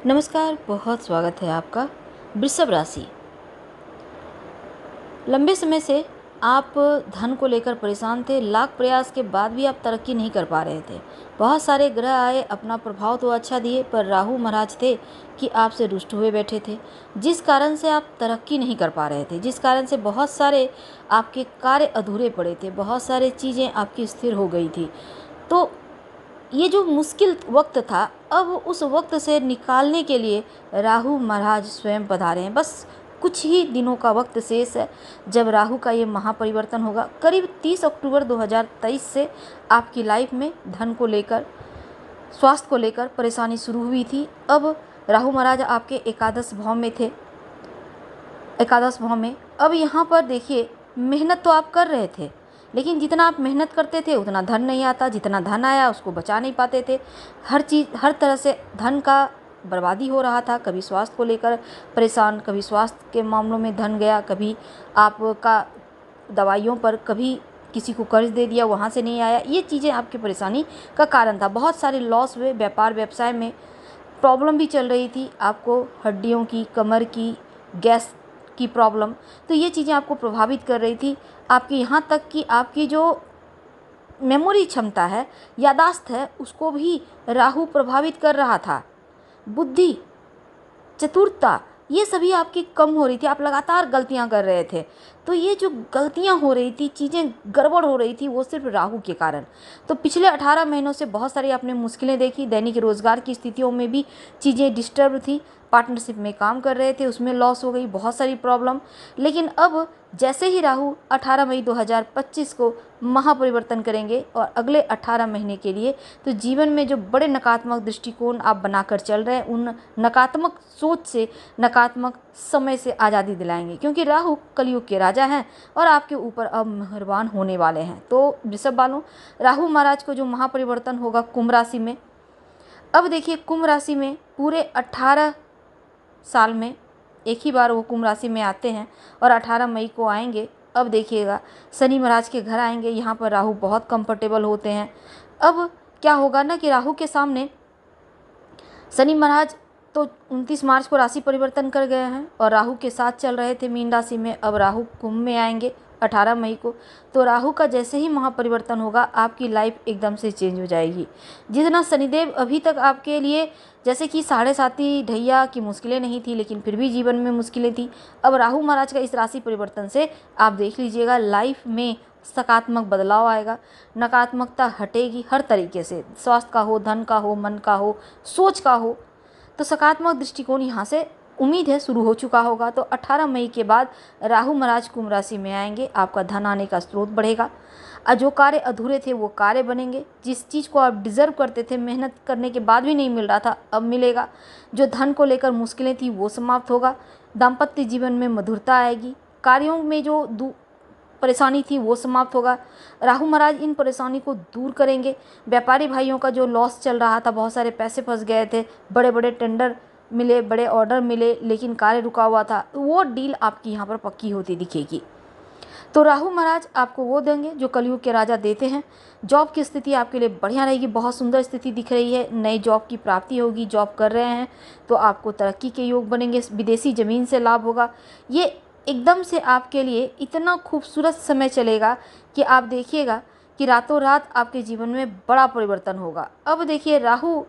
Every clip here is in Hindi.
नमस्कार, बहुत स्वागत है आपका। वृषभ राशि, लंबे समय से आप धन को लेकर परेशान थे। लाख प्रयास के बाद भी आप तरक्की नहीं कर पा रहे थे। बहुत सारे ग्रह आए, अपना प्रभाव तो अच्छा दिए, पर राहु महाराज थे कि आपसे रुष्ट हुए बैठे थे, जिस कारण से आप तरक्की नहीं कर पा रहे थे, जिस कारण से बहुत सारे आपके कार्य अधूरे पड़े थे, बहुत सारी चीज़ें आपकी स्थिर हो गई थी। तो ये जो मुश्किल वक्त था, अब उस वक्त से निकालने के लिए राहु महाराज स्वयं पधारे हैं। बस कुछ ही दिनों का वक्त शेष है जब राहु का ये महापरिवर्तन होगा। करीब 30 अक्टूबर 2023 से आपकी लाइफ में धन को लेकर, स्वास्थ्य को लेकर परेशानी शुरू हुई थी। अब राहु महाराज आपके एकादश भाव में थे, एकादश भाव में। अब यहाँ पर देखिए, मेहनत तो आप कर रहे थे, लेकिन जितना आप मेहनत करते थे उतना धन नहीं आता। जितना धन आया उसको बचा नहीं पाते थे। हर चीज़, हर तरह से धन का बर्बादी हो रहा था। कभी स्वास्थ्य को लेकर परेशान, कभी स्वास्थ्य के मामलों में धन गया, कभी आपका दवाइयों पर, कभी किसी को कर्ज दे दिया, वहाँ से नहीं आया। ये चीज़ें आपकी परेशानी का कारण था। बहुत सारे लॉस हुए, व्यापार व्यवसाय में प्रॉब्लम भी चल रही थी आपको, हड्डियों की, कमर की, गैस की प्रॉब्लम। तो ये चीज़ें आपको प्रभावित कर रही थी। आपकी यहाँ तक कि आपकी जो मेमोरी क्षमता है, यादाश्त है, उसको भी राहु प्रभावित कर रहा था। बुद्धि, चतुरता, ये सभी आपकी कम हो रही थी। आप लगातार गलतियां कर रहे थे। तो ये जो गलतियां हो रही थी, चीज़ें गड़बड़ हो रही थी, वो सिर्फ राहु के कारण। तो पिछले 18 महीनों से बहुत सारी आपने मुश्किलें देखी। दैनिक रोजगार की स्थितियों में भी चीज़ें डिस्टर्ब थी। पार्टनरशिप में काम कर रहे थे, उसमें लॉस हो गई, बहुत सारी प्रॉब्लम। लेकिन अब जैसे ही राहु 18 मई 2025 को महापरिवर्तन करेंगे और अगले 18 महीने के लिए, तो जीवन में जो बड़े नकारात्मक दृष्टिकोण आप बनाकर चल रहे हैं, उन नकारात्मक सोच से, नकारात्मक समय से आज़ादी दिलाएंगे। क्योंकि राहु कलयुग के राजा हैं और आपके ऊपर अब मेहरबान होने वाले हैं। तो वृषभ वालों, राहु महाराज को जो महापरिवर्तन होगा कुंभ राशि में, अब देखिए कुंभ राशि में पूरे 18 साल में एक ही बार वो कुंभ राशि में आते हैं और 18 मई को आएंगे। अब देखिएगा, शनि महाराज के घर आएंगे। यहाँ पर राहु बहुत कंफर्टेबल होते हैं। अब क्या होगा ना कि राहु के सामने शनि महाराज तो 29 मार्च को राशि परिवर्तन कर गए हैं और राहु के साथ चल रहे थे मीन राशि में। अब राहु कुंभ में आएंगे 18 मई को। तो राहु का जैसे ही महापरिवर्तन होगा, आपकी लाइफ एकदम से चेंज हो जाएगी। जितना शनिदेव अभी तक आपके लिए जैसे कि साढ़े साथी ढैया की मुश्किलें नहीं थी, लेकिन फिर भी जीवन में मुश्किलें थी, अब राहु महाराज का इस राशि परिवर्तन से आप देख लीजिएगा, लाइफ में सकारात्मक बदलाव आएगा। नकारात्मकता हटेगी हर तरीके से, स्वास्थ्य का हो, धन का हो, मन का हो, सोच का हो। तो सकारात्मक दृष्टिकोण यहाँ से उम्मीद है शुरू हो चुका होगा। तो 18 मई के बाद राहु महाराज कुंभ राशि में आएंगे, आपका धन आने का स्रोत बढ़ेगा और जो कार्य अधूरे थे वो कार्य बनेंगे। जिस चीज़ को आप डिज़र्व करते थे, मेहनत करने के बाद भी नहीं मिल रहा था, अब मिलेगा। जो धन को लेकर मुश्किलें थी वो समाप्त होगा। दाम्पत्य जीवन में मधुरता आएगी। कार्यों में जो परेशानी थी वो समाप्त होगा। राहु महाराज इन परेशानी को दूर करेंगे। व्यापारी भाइयों का जो लॉस चल रहा था, बहुत सारे पैसे फंस गए थे, बड़े बड़े टेंडर मिले, बड़े ऑर्डर मिले, लेकिन कार्य रुका हुआ था, वो डील आपकी यहाँ पर पक्की होती दिखेगी। तो राहु महाराज आपको वो देंगे जो कलयुग के राजा देते हैं। जॉब की स्थिति आपके लिए बढ़िया रहेगी, बहुत सुंदर स्थिति दिख रही है। नई जॉब की प्राप्ति होगी। जॉब कर रहे हैं तो आपको तरक्की के योग बनेंगे। विदेशी ज़मीन से लाभ होगा। ये एकदम से आपके लिए इतना खूबसूरत समय चलेगा कि आप देखिएगा कि रातों रात आपके जीवन में बड़ा परिवर्तन होगा। अब देखिए, राहु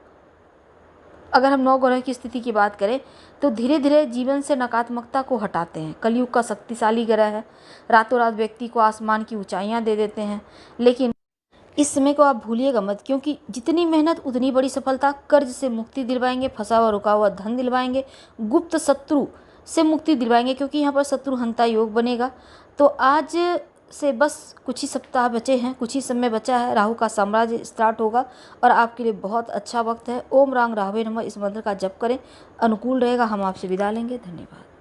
अगर हम 9 ग्रह की स्थिति की बात करें तो धीरे धीरे जीवन से नकारात्मकता को हटाते हैं। कलयुग का शक्तिशाली ग्रह है। रातों रात व्यक्ति को आसमान की ऊंचाइयां दे देते हैं। लेकिन इस समय को आप भूलिएगा मत, क्योंकि जितनी मेहनत उतनी बड़ी सफलता। कर्ज से मुक्ति दिलवाएंगे, फंसा हुआ रुका हुआ धन दिलवाएंगे, गुप्त शत्रु से मुक्ति दिलवाएंगे, क्योंकि यहाँ पर शत्रु हंता योग बनेगा। तो आज से बस कुछ ही सप्ताह बचे हैं, कुछ ही समय बचा है, राहु का साम्राज्य स्टार्ट होगा और आपके लिए बहुत अच्छा वक्त है। ओम रांग राहवे नमः इस मंत्र का जप करें, अनुकूल रहेगा। हम आपसे विदा लेंगे। धन्यवाद।